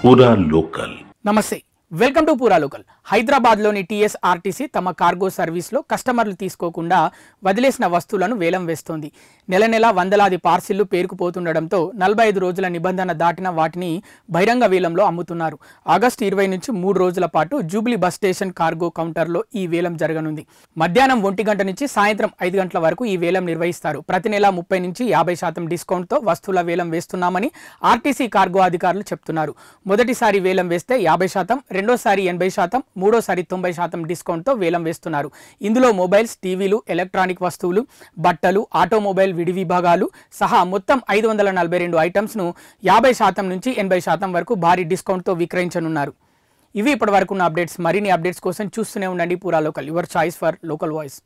పూరా లోకల్. నమస్తే, welcome to పూరా లోకల్. హైదరాబాద్లోని టీఎస్ఆర్టీసీ తమ కార్గో సర్వీస్లో కస్టమర్లు తీసుకోకుండా వదిలేసిన వస్తువులను వేలం వేస్తోంది. నెల నెల వందలాది పార్సిళ్లు పేరుకుపోతుండటంతో 45 రోజుల నిబంధన దాటిన వాటిని బహిరంగ వేలంలో అమ్ముతున్నారు. ఆగస్టు 20 నుంచి 3 రోజుల పాటు జూబ్లీ బస్ స్టేషన్ కార్గో కౌంటర్లో ఈ వేలం జరగనుంది. మధ్యాహ్నం 1 గంట నుంచి సాయంత్రం 5 గంటల వరకు ఈ వేలం నిర్వహిస్తారు. ప్రతి నెల 30 నుంచి 50% డిస్కౌంట్తో వస్తువుల వేలం వేస్తున్నామని ఆర్టీసీ కార్గో అధికారులు చెప్తున్నారు. మొదటిసారి వేలం వేస్తే 50%, రెండోసారి 80%, మూడోసారి 90% డిస్కౌంట్తో వేలం వేస్తున్నారు. ఇందులో మొబైల్స్, టీవీలు, ఎలక్ట్రానిక్ వస్తువులు, బట్టలు, ఆటోమొబైల్ విడి విభాగాలు సహా మొత్తం 542 ఐటమ్స్ను 50% నుంచి 80% వరకు భారీ డిస్కౌంట్తో విక్రయించనున్నారు. ఇవి ఇప్పటి వరకు ఉన్న అప్డేట్స్. మరిన్ని అప్డేట్స్ కోసం చూస్తూనే ఉండండి పూరా local, your choice for local voice.